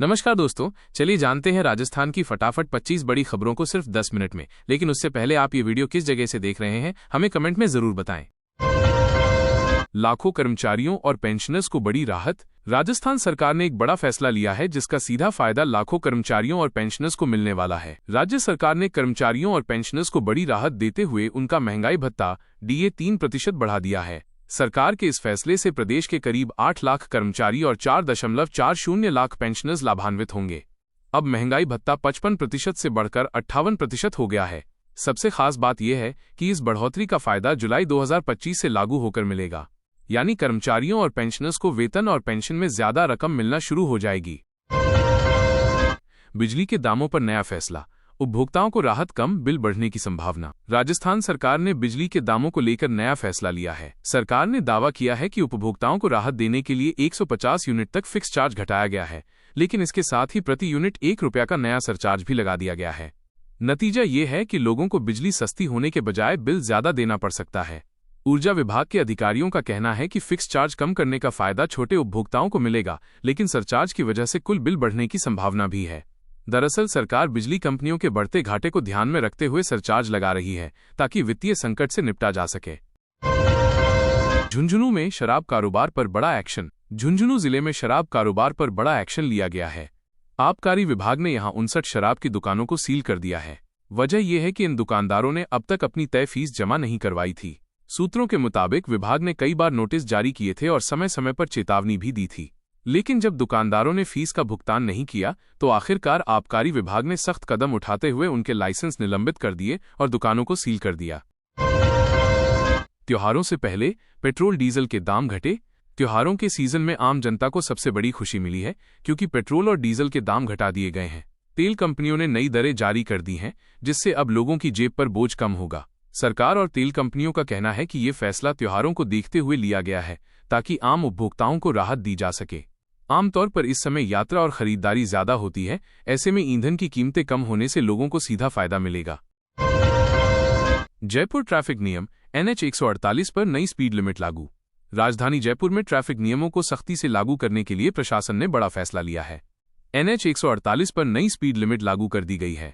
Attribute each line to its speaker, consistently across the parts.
Speaker 1: नमस्कार दोस्तों, चलिए जानते हैं राजस्थान की फटाफट 25 बड़ी खबरों को सिर्फ 10 मिनट में। लेकिन उससे पहले आप ये वीडियो किस जगह से देख रहे हैं, हमें कमेंट में जरूर बताएं। लाखों कर्मचारियों और पेंशनर्स को बड़ी राहत। राजस्थान सरकार ने एक बड़ा फैसला लिया है जिसका सीधा फायदा लाखों कर्मचारियों और पेंशनर्स को मिलने वाला है। राज्य सरकार ने कर्मचारियों और पेंशनर्स को बड़ी राहत देते हुए उनका महंगाई भत्ता DA 3% बढ़ा दिया है। सरकार के इस फैसले से प्रदेश के करीब 8 लाख कर्मचारी और 4.40 लाख पेंशनर्स लाभान्वित होंगे। अब महंगाई भत्ता 55% से बढ़कर 58% हो गया है। सबसे खास बात यह है कि इस बढ़ोतरी का फायदा जुलाई 2025 से लागू होकर मिलेगा, यानी कर्मचारियों और पेंशनर्स को वेतन और पेंशन में ज्यादा रकम मिलना शुरू हो जाएगी। बिजली के दामों पर नया फैसला, उपभोक्ताओं को राहत, कम बिल बढ़ने की संभावना। राजस्थान सरकार ने बिजली के दामों को लेकर नया फैसला लिया है। सरकार ने दावा किया है कि उपभोक्ताओं को राहत देने के लिए 150 यूनिट तक फिक्स चार्ज घटाया गया है, लेकिन इसके साथ ही प्रति यूनिट ₹1 का नया सरचार्ज भी लगा दिया गया है। नतीजा ये है कि लोगों को बिजली सस्ती होने के बजाय बिल ज्यादा देना पड़ सकता है। ऊर्जा विभाग के अधिकारियों का कहना है कि फिक्स चार्ज कम करने का फायदा छोटे उपभोक्ताओं को मिलेगा, लेकिन सरचार्ज की वजह से कुल बिल बढ़ने की संभावना भी है। दरअसल सरकार बिजली कंपनियों के बढ़ते घाटे को ध्यान में रखते हुए सरचार्ज लगा रही है ताकि वित्तीय संकट से निपटा जा सके। झुंझुनू में शराब कारोबार पर बड़ा एक्शन। झुंझुनू जिले में शराब कारोबार पर बड़ा एक्शन लिया गया है। आबकारी विभाग ने यहां 59 शराब की दुकानों को सील कर दिया है। वजह यह है कि इन दुकानदारों ने अब तक अपनी तय फीस जमा नहीं करवाई थी। सूत्रों के मुताबिक विभाग ने कई बार नोटिस जारी किए थे और समय समय पर चेतावनी भी दी थी, लेकिन जब दुकानदारों ने फीस का भुगतान नहीं किया तो आखिरकार आबकारी विभाग ने सख्त कदम उठाते हुए उनके लाइसेंस निलंबित कर दिए और दुकानों को सील कर दिया। त्योहारों से पहले पेट्रोल डीजल के दाम घटे। त्योहारों के सीजन में आम जनता को सबसे बड़ी खुशी मिली है, क्योंकि पेट्रोल और डीजल के दाम घटा दिए गए हैं। तेल कंपनियों ने नई दरें जारी कर दी हैं, जिससे अब लोगों की जेब पर बोझ कम होगा। सरकार और तेल कंपनियों का कहना है कि ये फैसला त्योहारों को देखते हुए लिया गया है ताकि आम उपभोक्ताओं को राहत दी जा सके। आमतौर पर इस समय यात्रा और खरीदारी ज्यादा होती है, ऐसे में ईंधन की कीमतें कम होने से लोगों को सीधा फायदा मिलेगा। जयपुर ट्रैफिक नियम, NH 148 पर नई स्पीड लिमिट लागू। राजधानी जयपुर में ट्रैफिक नियमों को सख्ती से लागू करने के लिए प्रशासन ने बड़ा फैसला लिया है। NH 148 पर नई स्पीड लिमिट लागू कर दी गई है।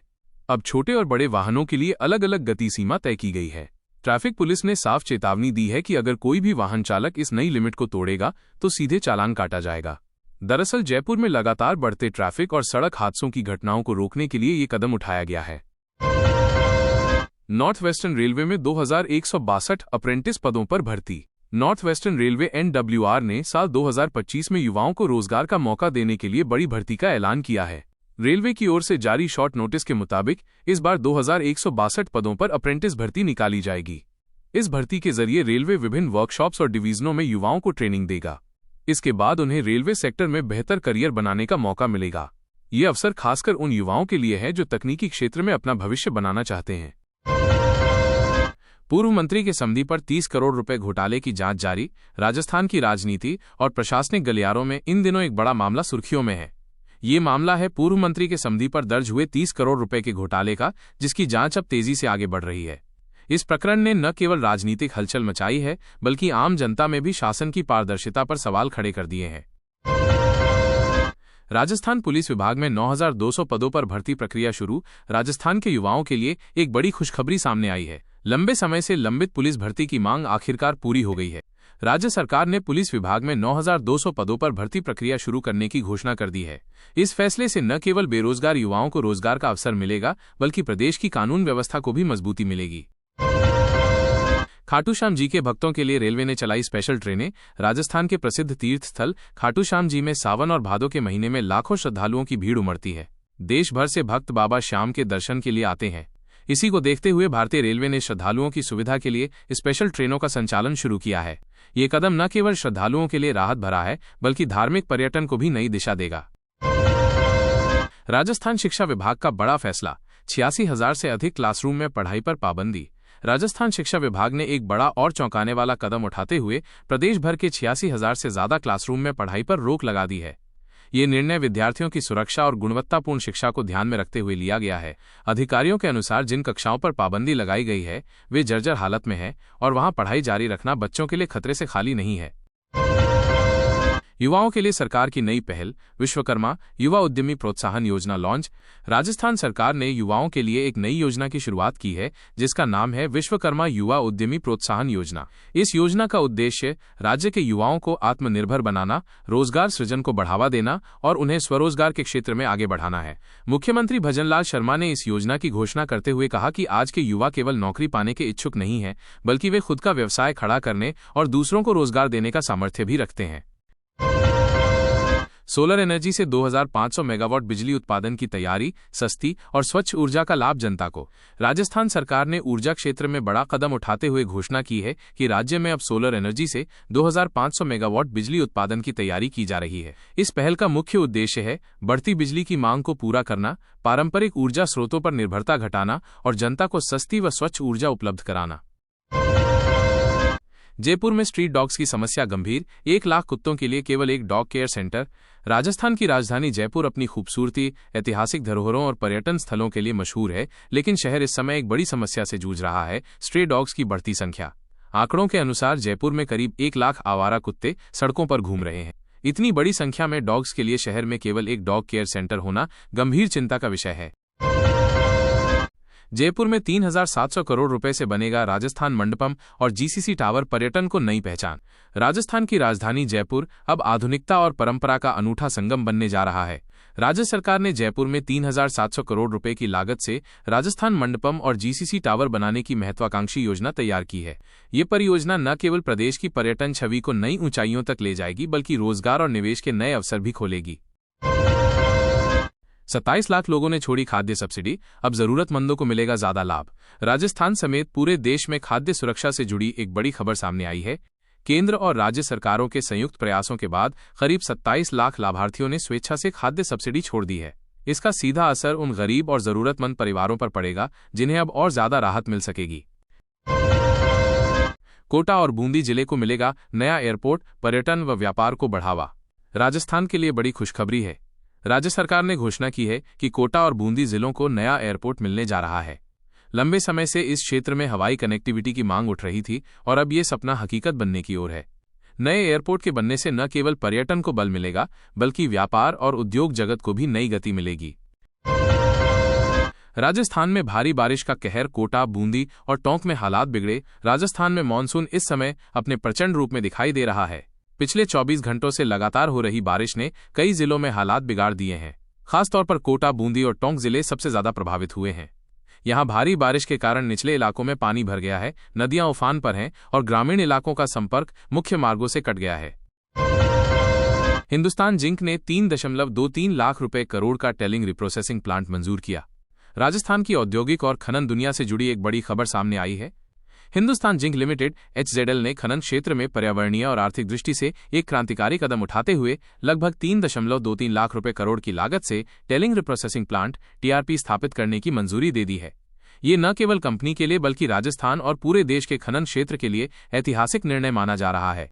Speaker 1: अब छोटे और बड़े वाहनों के लिए अलग अलग गति सीमा तय की गई है। ट्रैफिक पुलिस ने साफ चेतावनी दी है कि अगर कोई भी वाहन चालक इस नई लिमिट को तोड़ेगा तो सीधे चालान काटा जाएगा। दरअसल जयपुर में लगातार बढ़ते ट्रैफिक और सड़क हादसों की घटनाओं को रोकने के लिए ये कदम उठाया गया है। नॉर्थ वेस्टर्न रेलवे में 2162 अप्रेंटिस पदों पर भर्ती। नॉर्थ वेस्टर्न रेलवे NWR ने साल 2025 में युवाओं को रोजगार का मौका देने के लिए बड़ी भर्ती का ऐलान किया है। रेलवे की ओर से जारी शॉर्ट नोटिस के मुताबिक इस बार 2162 पदों पर अप्रेंटिस भर्ती निकाली जाएगी। इस भर्ती के जरिए रेलवे विभिन्न वर्कशॉप्स और डिवीजनों में युवाओं को ट्रेनिंग देगा। इसके बाद उन्हें रेलवे सेक्टर में बेहतर करियर बनाने का मौका मिलेगा। ये अवसर खासकर उन युवाओं के लिए है जो तकनीकी क्षेत्र में अपना भविष्य बनाना चाहते हैं। पूर्व मंत्री के समधी पर 30 करोड़ रुपए घोटाले की जांच जारी। राजस्थान की राजनीति और प्रशासनिक गलियारों में इन दिनों एक बड़ा मामला सुर्खियों में है। ये मामला है पूर्व मंत्री के समधी पर दर्ज हुए 30 करोड़ रुपए के घोटाले का, जिसकी जांच अब तेजी से आगे बढ़ रही है। इस प्रकरण ने न केवल राजनीतिक हलचल मचाई है, बल्कि आम जनता में भी शासन की पारदर्शिता पर सवाल खड़े कर दिए हैं। राजस्थान पुलिस विभाग में 9200 पदों पर भर्ती प्रक्रिया शुरू। राजस्थान के युवाओं के लिए एक बड़ी खुशखबरी सामने आई है। लंबे समय से लंबित पुलिस भर्ती की मांग आखिरकार पूरी हो गई है। राज्य सरकार ने पुलिस विभाग में 9200 पदों पर भर्ती प्रक्रिया शुरू करने की घोषणा कर दी है। इस फैसले से न केवल बेरोजगार युवाओं को रोजगार का अवसर मिलेगा, बल्कि प्रदेश की कानून व्यवस्था को भी मजबूती मिलेगी। खाटू श्याम जी के भक्तों के लिए रेलवे ने चलाई स्पेशल ट्रेनें। राजस्थान के प्रसिद्ध तीर्थ स्थल खाटू श्याम जी में सावन और भादों के महीने में लाखों श्रद्धालुओं की भीड़ उमड़ती है। देश भर से भक्त बाबा श्याम के दर्शन के लिए आते हैं। इसी को देखते हुए भारतीय रेलवे ने श्रद्धालुओं की सुविधा के लिए स्पेशल ट्रेनों का संचालन शुरू किया है। ये कदम न केवल श्रद्धालुओं के लिए राहत भरा है, बल्कि धार्मिक पर्यटन को भी नई दिशा देगा। राजस्थान शिक्षा विभाग का बड़ा फैसला, 86,000 से अधिक क्लासरूम में पढ़ाई पर पाबंदी। राजस्थान शिक्षा विभाग ने एक बड़ा और चौंकाने वाला कदम उठाते हुए प्रदेश भर के 86,000 से ज्यादा क्लासरूम में पढ़ाई पर रोक लगा दी है। ये निर्णय विद्यार्थियों की सुरक्षा और गुणवत्तापूर्ण शिक्षा को ध्यान में रखते हुए लिया गया है। अधिकारियों के अनुसार जिन कक्षाओं पर पाबंदी लगाई गई है वे जर्जर हालत में है और वहां पढ़ाई जारी रखना बच्चों के लिए खतरे से खाली नहीं है। युवाओं के लिए सरकार की नई पहल, विश्वकर्मा युवा उद्यमी प्रोत्साहन योजना लॉन्च। राजस्थान सरकार ने युवाओं के लिए एक नई योजना की शुरुआत की है, जिसका नाम है विश्वकर्मा युवा उद्यमी प्रोत्साहन योजना। इस योजना का उद्देश्य राज्य के युवाओं को आत्मनिर्भर बनाना, रोजगार सृजन को बढ़ावा देना और उन्हें स्वरोजगार के क्षेत्र में आगे बढ़ाना है। मुख्यमंत्री भजनलाल शर्मा ने इस योजना की घोषणा करते हुए कहा कि आज के युवा केवल नौकरी पाने के इच्छुक नहीं हैं, बल्कि वे खुद का व्यवसाय खड़ा करने और दूसरों को रोजगार देने का सामर्थ्य भी रखते हैं। सोलर एनर्जी से 2500 मेगावाट बिजली उत्पादन की तैयारी, सस्ती और स्वच्छ ऊर्जा का लाभ जनता को। राजस्थान सरकार ने ऊर्जा क्षेत्र में बड़ा कदम उठाते हुए घोषणा की है कि राज्य में अब सोलर एनर्जी से 2500 मेगावाट बिजली उत्पादन की तैयारी की जा रही है। इस पहल का मुख्य उद्देश्य है बढ़ती बिजली की मांग को पूरा करना, पारंपरिक ऊर्जा स्रोतों पर निर्भरता घटाना और जनता को सस्ती व स्वच्छ ऊर्जा उपलब्ध कराना। जयपुर में स्ट्रीट डॉग्स की समस्या गंभीर, 1 लाख कुत्तों के लिए केवल एक डॉग केयर सेंटर। राजस्थान की राजधानी जयपुर अपनी खूबसूरती, ऐतिहासिक धरोहरों और पर्यटन स्थलों के लिए मशहूर है, लेकिन शहर इस समय एक बड़ी समस्या से जूझ रहा है, स्ट्रे डॉग्स की बढ़ती संख्या। आंकड़ों के अनुसार जयपुर में करीब 1 लाख आवारा कुत्ते सड़कों पर घूम रहे हैं। इतनी बड़ी संख्या में डॉग्स के लिए शहर में केवल एक डॉग केयर सेंटर होना गंभीर चिंता का विषय है। जयपुर में 3700 करोड़ रुपए से बनेगा राजस्थान मंडपम और जीसीसी टावर, पर्यटन को नई पहचान। राजस्थान की राजधानी जयपुर अब आधुनिकता और परंपरा का अनूठा संगम बनने जा रहा है। राज्य सरकार ने जयपुर में 3700 करोड़ रुपए की लागत से राजस्थान मंडपम और जीसीसी टावर बनाने की महत्वाकांक्षी योजना तैयार की है। ये परियोजना न केवल प्रदेश की पर्यटन छवि को नई ऊंचाइयों तक ले जाएगी, बल्कि रोजगार और निवेश के नए अवसर भी खोलेगी। 27 लाख लोगों ने छोड़ी खाद्य सब्सिडी, अब जरूरतमंदों को मिलेगा ज्यादा लाभ। राजस्थान समेत पूरे देश में खाद्य सुरक्षा से जुड़ी एक बड़ी खबर सामने आई है। केंद्र और राज्य सरकारों के संयुक्त प्रयासों के बाद करीब 27 लाख लाभार्थियों ने स्वेच्छा से खाद्य सब्सिडी छोड़ दी है। इसका सीधा असर उन गरीब और जरूरतमंद परिवारों पर पड़ेगा, जिन्हें अब और ज्यादा राहत मिल सकेगी। कोटा और बूंदी जिले को मिलेगा नया एयरपोर्ट, पर्यटन व व्यापार को बढ़ावा। राजस्थान के लिए बड़ी खुशखबरी है। राज्य सरकार ने घोषणा की है कि कोटा और बूंदी जिलों को नया एयरपोर्ट मिलने जा रहा है। लंबे समय से इस क्षेत्र में हवाई कनेक्टिविटी की मांग उठ रही थी और अब ये सपना हकीकत बनने की ओर है। नए एयरपोर्ट के बनने से न केवल पर्यटन को बल मिलेगा, बल्कि व्यापार और उद्योग जगत को भी नई गति मिलेगी। राजस्थान में भारी बारिश का कहर, कोटा, बूंदी और टोंक में हालात बिगड़े। राजस्थान में मानसून इस समय अपने प्रचंड रूप में दिखाई दे रहा है। पिछले 24 घंटों से लगातार हो रही बारिश ने कई जिलों में हालात बिगाड़ दिए हैं। खासतौर पर कोटा, बूंदी और टोंक जिले सबसे ज्यादा प्रभावित हुए हैं। यहां भारी बारिश के कारण निचले इलाकों में पानी भर गया है, नदियां उफान पर हैं और ग्रामीण इलाकों का संपर्क मुख्य मार्गों से कट गया है। हिंदुस्तान जिंक ने 3.23 लाख रुपए करोड़ का टेलिंग रिप्रोसेसिंग प्लांट मंजूर किया। राजस्थान की औद्योगिक और खनन दुनिया से जुड़ी एक बड़ी खबर सामने आई है। हिंदुस्तान जिंक लिमिटेड HZL ने खनन क्षेत्र में पर्यावरणीय और आर्थिक दृष्टि से एक क्रांतिकारी कदम उठाते हुए लगभग 3.23 लाख रुपए करोड़ की लागत से टेलिंग रिप्रोसेसिंग प्लांट TRP स्थापित करने की मंजूरी दे दी है। ये न केवल कंपनी के लिए बल्कि राजस्थान और पूरे देश के खनन क्षेत्र के लिए ऐतिहासिक निर्णय माना जा रहा है।